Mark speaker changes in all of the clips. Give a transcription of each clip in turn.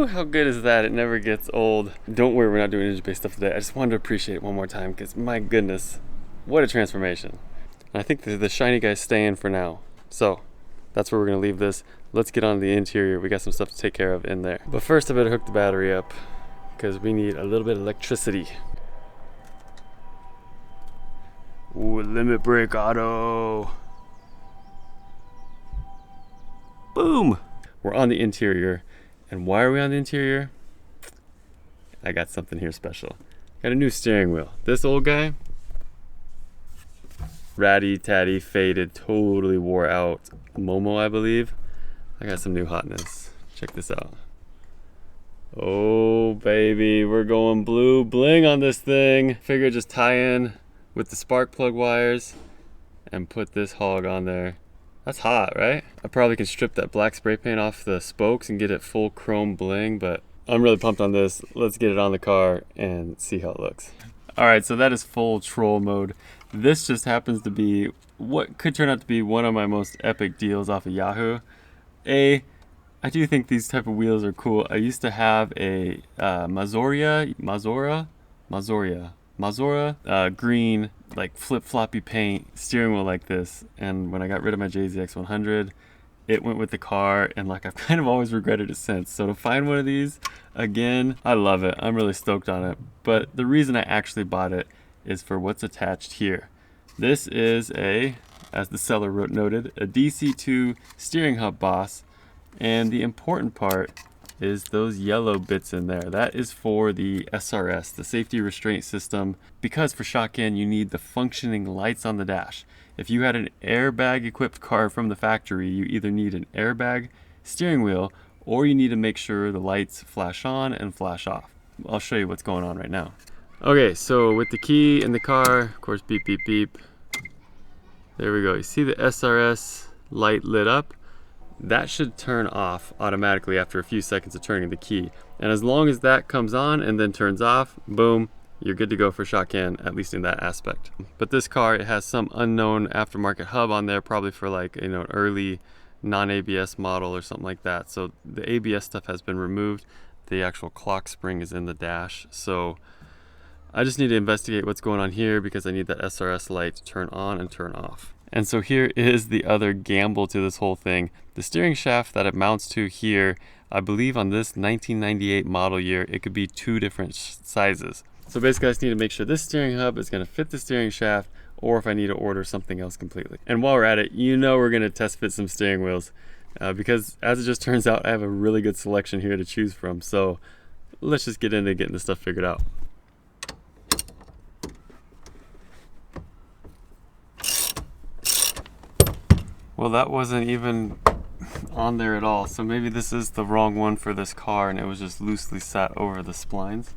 Speaker 1: Woo, how good is that? It never gets old. Don't worry, we're not doing engine-based stuff today. I just wanted to appreciate it one more time because my goodness, what a transformation. And I think the shiny guy's staying for now. So that's where we're gonna leave this. Let's get on the interior. We got some stuff to take care of in there. But first I better hook the battery up because we need a little bit of electricity. Ooh, limit brake auto. Boom! We're on the interior. And why are we on the interior? I got something here special. Got a new steering wheel. This old guy, ratty, tatty, faded, totally wore out Momo, I believe. I got some new hotness. Check this out. Oh baby, we're going blue bling on this thing. Figure just tie in with the spark plug wires and put this hog on there. That's hot, right? I probably can strip that black spray paint off the spokes and get it full chrome bling, but I'm really pumped on this. Let's get it on the car and see how it looks. All right, so that is full troll mode. This just happens to be what could turn out to be one of my most epic deals off of Yahoo. I do think these type of wheels are cool. I used to have a Mazora green, like flip-floppy paint steering wheel like this, and when I got rid of my JZX 100, it went with the car, and like I've kind of always regretted it since. So to find one of these again, I love it. I'm really stoked on it. But the reason I actually bought it is for what's attached here. This is a, as the seller noted, a DC2 steering hub boss, and the important part is those yellow bits in there. That is for the SRS, the safety restraint system, because for shotgun you need the functioning lights on the dash. If you had an airbag equipped car from the factory, you either need an airbag steering wheel or you need to make sure the lights flash on and flash off. I'll show you what's going on right now. Okay, so with the key in the car, of course, beep, beep, beep. There we go. You see the SRS light lit up? That should turn off automatically after a few seconds of turning the key. And as long as that comes on and then turns off, boom, you're good to go for shotgun, at least in that aspect. But this car, it has some unknown aftermarket hub on there, probably for like, you know, an early non-ABS model or something like that. So the ABS stuff has been removed. The actual clock spring is in the dash. So I just need to investigate what's going on here because I need that SRS light to turn on and turn off. And so here is the other gamble to this whole thing. The steering shaft that it mounts to here, I believe on this 1998 model year, it could be two different sizes. So basically I just need to make sure this steering hub is gonna fit the steering shaft, or if I need to order something else completely. And while we're at it, you know we're gonna test fit some steering wheels because as it just turns out, I have a really good selection here to choose from. So let's just get into getting this stuff figured out. Well, that wasn't even on there at all, so maybe this is the wrong one for this car and it was just loosely sat over the splines.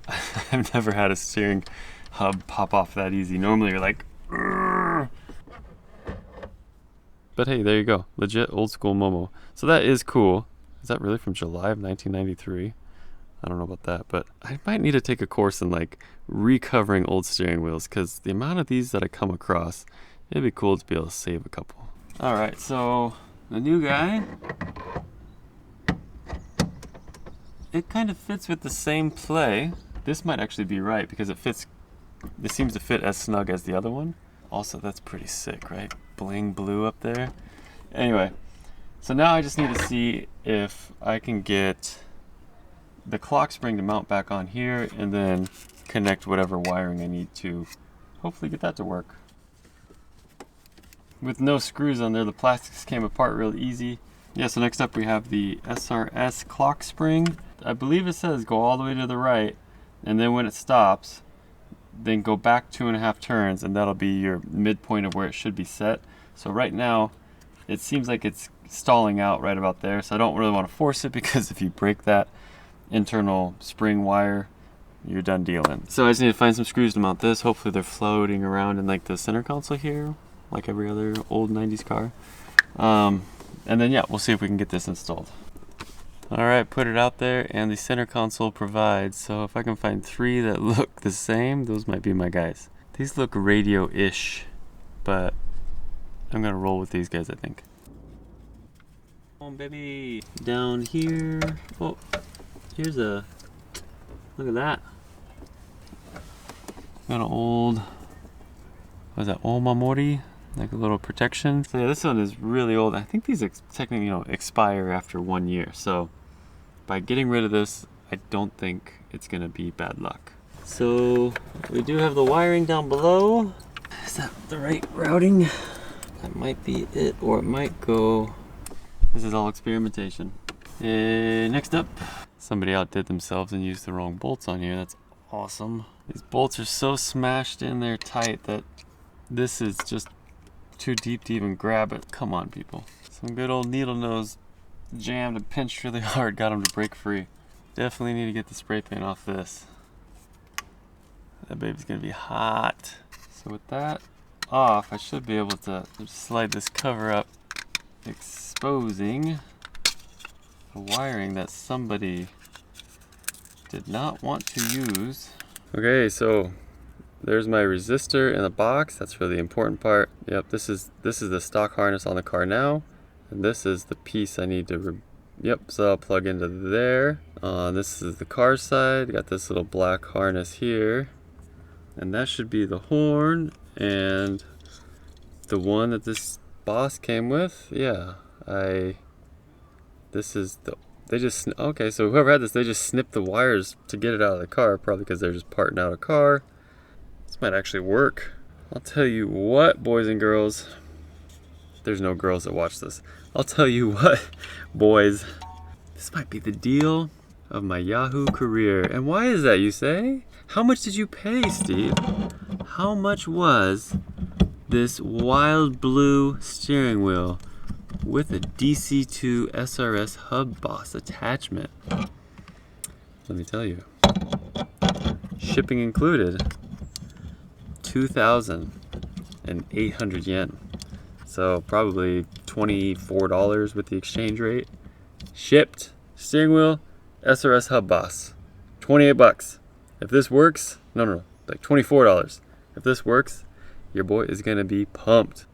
Speaker 1: I've never had a steering hub pop off that easy. Normally you're like, "Urgh." But hey, there you go. Legit old school Momo. So that is cool. Is that really from July of 1993? I don't know about that, but I might need to take a course in like recovering old steering wheels because the amount of these that I come across, it'd be cool to be able to save a couple. All right, so the new guy, it kind of fits with the same play. This might actually be right because it fits, this seems to fit as snug as the other one. Also, that's pretty sick, right? Bling blue up there. Anyway, so now I just need to see if I can get the clock spring to mount back on here and then connect whatever wiring I need to hopefully get that to work. With no screws on there, the plastics came apart real easy. Yeah, so next up we have the SRS clock spring. I believe it says go all the way to the right, and then when it stops, then go back 2.5 turns, and that'll be your midpoint of where it should be set. So right now, it seems like it's stalling out right about there, so I don't really want to force it because if you break that internal spring wire, you're done dealing. So I just need to find some screws to mount this. Hopefully they're floating around in like the center console here, like every other old 90s car. And then yeah, we'll see if we can get this installed. All right, put it out there and the center console provides. So if I can find 3 that look the same, those might be my guys. These look radio-ish, but I'm gonna roll with these guys, I think. Come on, baby. Down here. Oh, here's a, look at that. Got an old, what is that, Omamori? Like a little protection. So yeah, this one is really old. I think these technically, expire after 1 year. So by getting rid of this, I don't think it's gonna be bad luck. So we do have the wiring down below. Is that the right routing? That might be it, or it might go. This is all experimentation. Next up, somebody outdid themselves and used the wrong bolts on here. That's awesome. These bolts are so smashed in there tight that this is just too deep to even grab it. Come on, people. Some good old needle nose jammed and pinched really hard, got them to break free. Definitely need to get the spray paint off this. That baby's gonna be hot. So with that off, I should be able to slide this cover up, exposing the wiring that somebody did not want to use. Okay, so there's my resistor in the box. That's really the important part. Yep, this is the stock harness on the car now, and this is the piece I need to so I'll plug into there. This is the car side. Got this little black harness here, and that should be the horn and the one that this Boss came with. Yeah, this is the, okay, so whoever had this, they just snipped the wires to get it out of the car, probably because they're just parting out a car. This might actually work. I'll tell you what, boys and girls. There's no girls that watch this. I'll tell you what, boys. This might be the deal of my Yahoo career. And why is that, you say? How much did you pay, Steve? How much was this wild blue steering wheel with a DC2 SRS hub boss attachment? Let me tell you. Shipping included, 2,800 yen. So probably $24 with the exchange rate. Shipped, steering wheel, SRS hub boss, 28 bucks. If this works, no, like $24. If this works, your boy is gonna be pumped.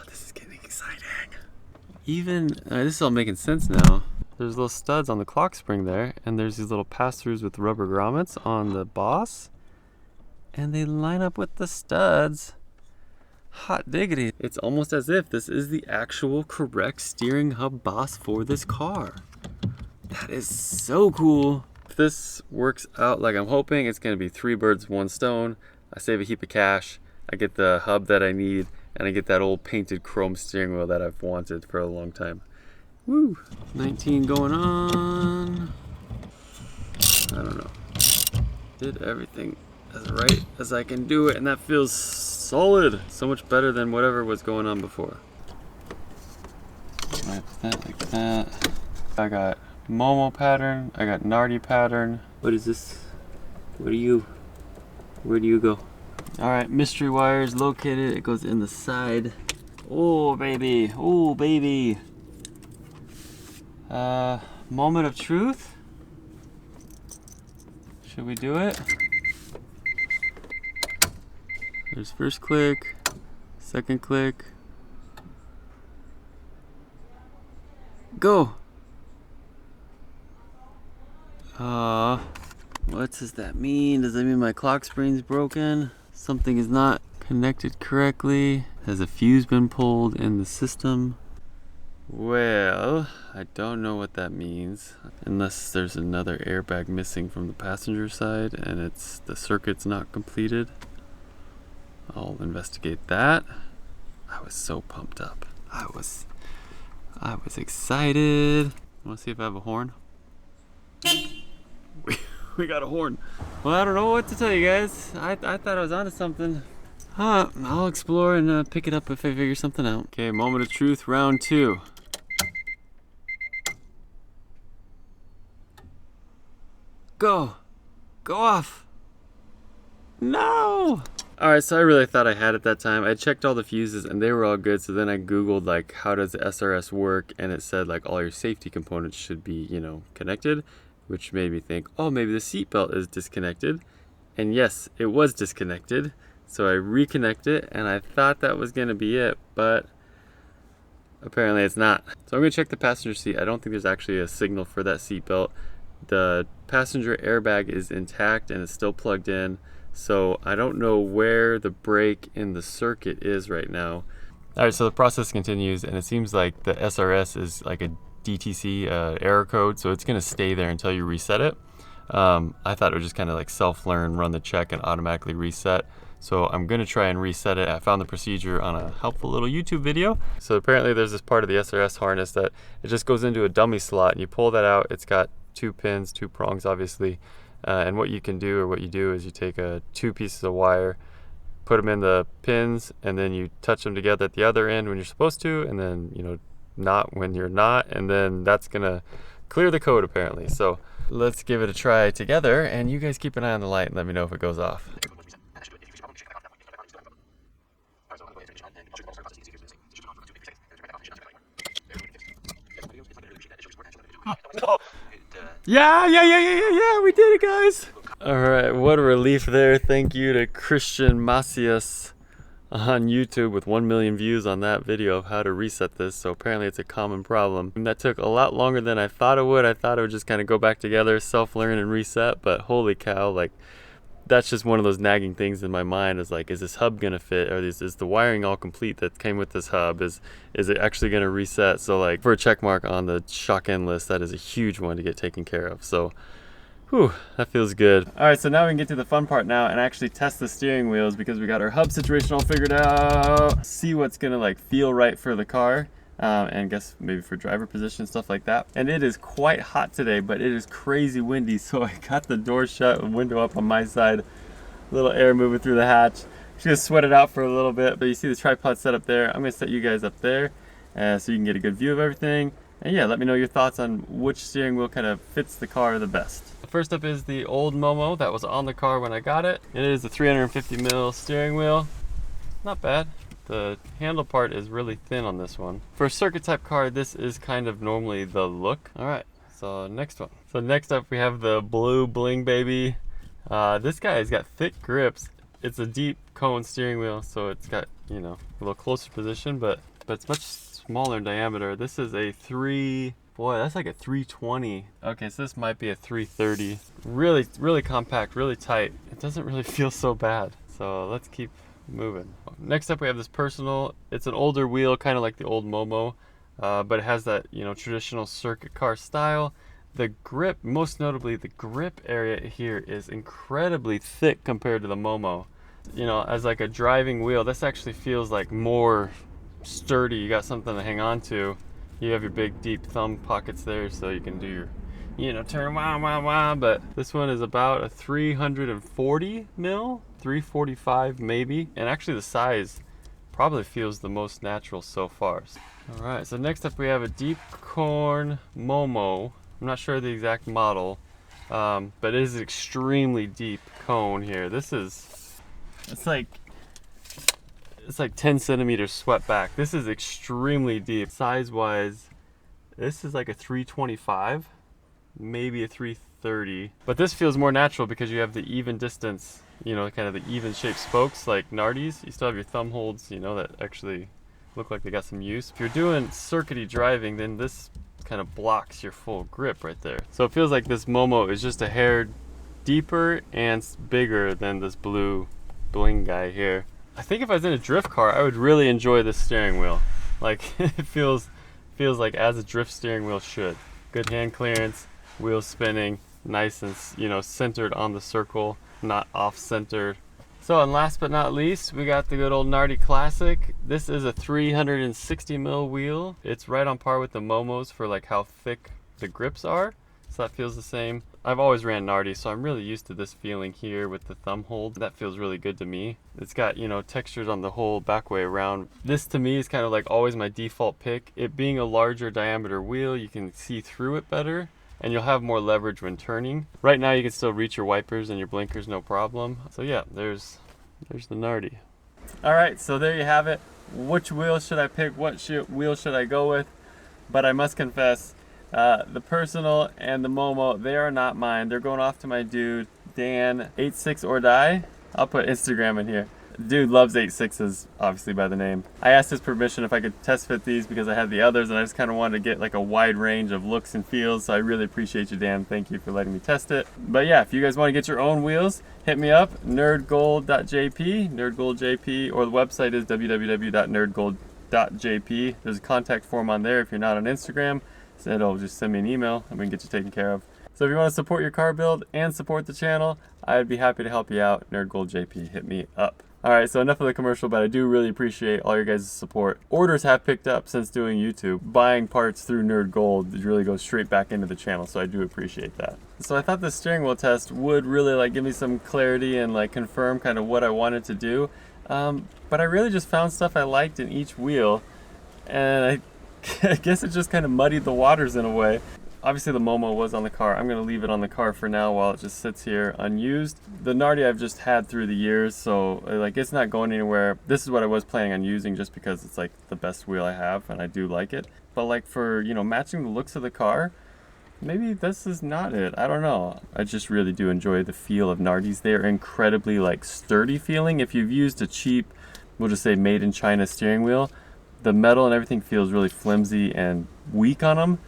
Speaker 1: This is getting exciting. Even, this is all making sense now. There's little studs on the clock spring there, and there's these little pass-throughs with rubber grommets on the boss, and they line up with the studs. Hot diggity. It's almost as if this is the actual correct steering hub boss for this car. That is so cool. If this works out like I'm hoping, it's gonna be 3 birds, 1 stone. I save a heap of cash, I get the hub that I need, and I get that old painted chrome steering wheel that I've wanted for a long time. Woo! 19 going on. I don't know. Did everything as right as I can do it, and that feels solid. So much better than whatever was going on before. Right, that like that. I got Momo pattern, I got Nardi pattern. What is this? Where do you go? Alright, mystery wire is located. It goes in the side. Oh baby, oh baby. Moment of truth. Should we do it? There's first click, second click. Go! What does that mean? Does that mean my clock spring's broken? Something is not connected correctly? Has a fuse been pulled in the system? Well, I don't know what that means. Unless there's another airbag missing from the passenger side and the circuit's not completed. I'll investigate that. I was so pumped up. I was excited. Want to see if I have a horn? We got a horn. Well, I don't know what to tell you guys. I thought I was onto something. I'll explore and pick it up if I figure something out. Okay, moment of truth, round 2. Go! Go off! No! Alright, so I really thought I had it that time. I checked all the fuses and they were all good, so then I googled like how does the SRS work, and it said like all your safety components should be, connected, which made me think, oh, maybe the seatbelt is disconnected. And yes, it was disconnected. So I reconnected it and I thought that was gonna be it, but apparently it's not. So I'm gonna check the passenger seat. I don't think there's actually a signal for that seat belt. The passenger airbag is intact and it's still plugged in. So I don't know where the brake in the circuit is right now. All right, so the process continues, and it seems like the SRS is like a DTC error code, so it's gonna stay there until you reset it. I thought it would just kind of like self-learn, run the check, and automatically reset. So I'm gonna try and reset it. I found the procedure on a helpful little YouTube video. So apparently there's this part of the SRS harness that it just goes into a dummy slot, and you pull that out. It's got 2 pins, 2 prongs, obviously. And what you can do, or what you do, is you take 2 pieces of wire, put them in the pins, and then you touch them together at the other end when you're supposed to, and then, you know, not when you're not, and then that's gonna clear the code apparently. So let's give it a try together, and you guys keep an eye on the light and let me know if it goes off. Yeah, we did it, guys. All right, what a relief there. Thank you to Christian Macias on YouTube with 1 million views on that video of how to reset this. So apparently it's a common problem. And that took a lot longer than I thought it would. I thought it would just kind of go back together, self-learn and reset, but holy cow, like that's just one of those nagging things in my mind, is like, is this hub gonna fit, or is the wiring all complete that came with this hub? Is it actually gonna reset? So like, for a check mark on the shock end list, that is a huge one to get taken care of. So whew, that feels good. All right, so now we can get to the fun part now and actually test the steering wheels, because we got our hub situation all figured out. See what's gonna like feel right for the car. And guess maybe for driver position, stuff like that. And it is quite hot today, but it is crazy windy, so I got the door shut and window up on my side, a little air moving through the hatch. Just gonna sweat it out for a little bit, but you see the tripod set up there. I'm gonna set you guys up there so you can get a good view of everything. And yeah, let me know your thoughts on which steering wheel kind of fits the car the best. First up is the old Momo that was on the car when I got it. It is a 350mm steering wheel. Not bad. The handle part is really thin on this one. For a circuit type car, this is kind of normally the look. All right, so next one. So next up we have the blue bling baby. This guy has got thick grips. It's a deep cone steering wheel, so it's got, you know, a little closer position, but it's much smaller in diameter. This is a boy, that's like a 320. Okay, so this might be a 330. Really compact, really tight. It doesn't really feel so bad. So let's keep moving. Next up we have this personal. It's an older wheel, kind of like the old Momo, but it has that, you know, traditional circuit car style. The grip, most notably the grip area here, is incredibly thick compared to the Momo. You know, as like a driving wheel, this actually feels like more sturdy. You got something to hang on to. You have your big deep thumb pockets there, so you can do your, you know, turn wah. But this one is about a 340 mil, 345 maybe, and actually the size probably feels the most natural so far. All right, so next up we have a deep cone Momo. I'm not sure the exact model, but it is an extremely deep cone here. It's like 10 centimeters swept back. This is extremely deep. Size wise, this is like a 325, maybe a 330. But this feels more natural because you have the even distance, you know, kind of the even shaped spokes like Nardi's. You still have your thumb holds, you know, that actually look like they got some use. If you're doing circuity driving, then this kind of blocks your full grip right there. So it feels like this Momo is just a hair deeper and bigger than this blue bling guy here. I think if I was in a drift car, I would really enjoy this steering wheel. Like, it feels like as a drift steering wheel should. Good hand clearance, wheels spinning, nice and, you know, centered on the circle, not off-centered. So, and last but not least, we got the good old Nardi Classic. This is a 360 mil wheel. It's right on par with the Momos for like how thick the grips are. So that feels the same. I've always ran Nardi, so I'm really used to this feeling here with the thumb hold. That feels really good to me. It's got, you know, textures on the whole back way around. This to me is kind of like always my default pick. It being a larger diameter wheel, you can see through it better, and you'll have more leverage when turning. Right now you can still reach your wipers and your blinkers no problem. So yeah, there's the Nardi. All right, so there you have it. Which wheel should I pick? What wheel should I go with? But I must confess, the Personal and the Momo, they are not mine. They're going off to my dude, Dan86 or Die. I'll put Instagram in here. Dude loves 8.6s, obviously by the name. I asked his permission if I could test fit these because I had the others and I just kind of wanted to get like a wide range of looks and feels, so I really appreciate you, Dan. Thank you for letting me test it. But yeah, if you guys want to get your own wheels, hit me up, nerdgold.jp, nerdgoldjp, or the website is www.nerdgold.jp. There's a contact form on there if you're not on Instagram, so it'll just send me an email and we can get you taken care of. So if you want to support your car build and support the channel, I'd be happy to help you out. nerdgoldjp, hit me up. Alright, so enough of the commercial, but I do really appreciate all your guys' support. Orders have picked up since doing YouTube. Buying parts through Nerd Gold really goes straight back into the channel, so I do appreciate that. So I thought the steering wheel test would really like give me some clarity and like confirm kind of what I wanted to do. But I really just found stuff I liked in each wheel, and I guess it just kind of muddied the waters in a way. Obviously the Momo was on the car. I'm going to leave it on the car for now while it just sits here unused. The Nardi I've just had through the years, so like it's not going anywhere. This is what I was planning on using just because it's like the best wheel I have and I do like it. But like for, you know, matching the looks of the car, maybe this is not it. I don't know. I just really do enjoy the feel of Nardis. They're incredibly like sturdy feeling. If you've used a cheap, we'll just say made in China steering wheel, the metal and everything feels really flimsy and weak on them.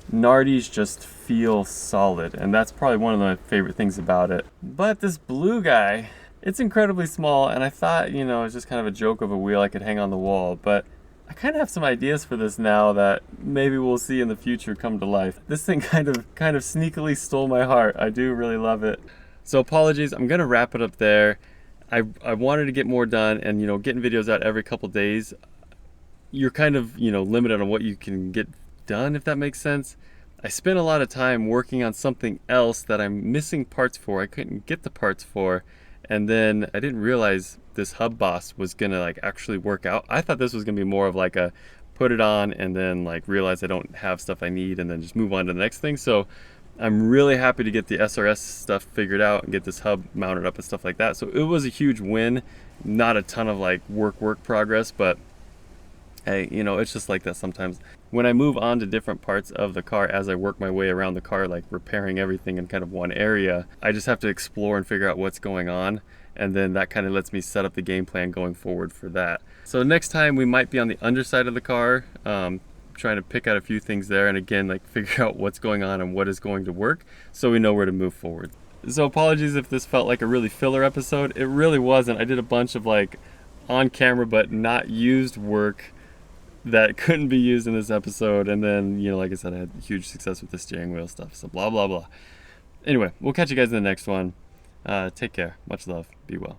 Speaker 1: Nardis just feel solid, and that's probably one of my favorite things about it. But this blue guy, it's incredibly small, and I thought, you know, it's just kind of a joke of a wheel I could hang on the wall, but I kind of have some ideas for this now that maybe we'll see in the future come to life. This thing kind of sneakily stole my heart. I do really love it. So apologies, I'm gonna wrap it up there. I wanted to get more done, and you know, getting videos out every couple days, you're kind of, you know, limited on what you can get done, if that makes sense. I spent a lot of time working on something else that I'm missing parts for. I couldn't get the parts for, and then I didn't realize this hub boss was gonna like actually work out. I thought this was gonna be more of like a put it on and then like realize I don't have stuff I need and then just move on to the next thing. So I'm really happy to get the SRS stuff figured out and get this hub mounted up and stuff like that. So it was a huge win. Not a ton of like work progress, but hey, you know, it's just like that sometimes. When I move on to different parts of the car, as I work my way around the car, like repairing everything in kind of one area, I just have to explore and figure out what's going on. And then that kind of lets me set up the game plan going forward for that. So next time we might be on the underside of the car, trying to pick out a few things there. And again, like figure out what's going on and what is going to work so we know where to move forward. So apologies if this felt like a really filler episode. It really wasn't. I did a bunch of like on camera but not used work that couldn't be used in this episode, and then, you know, like I said, I had huge success with the steering wheel stuff, so blah blah blah. Anyway, we'll catch you guys in the next one. Take care, much love, be well.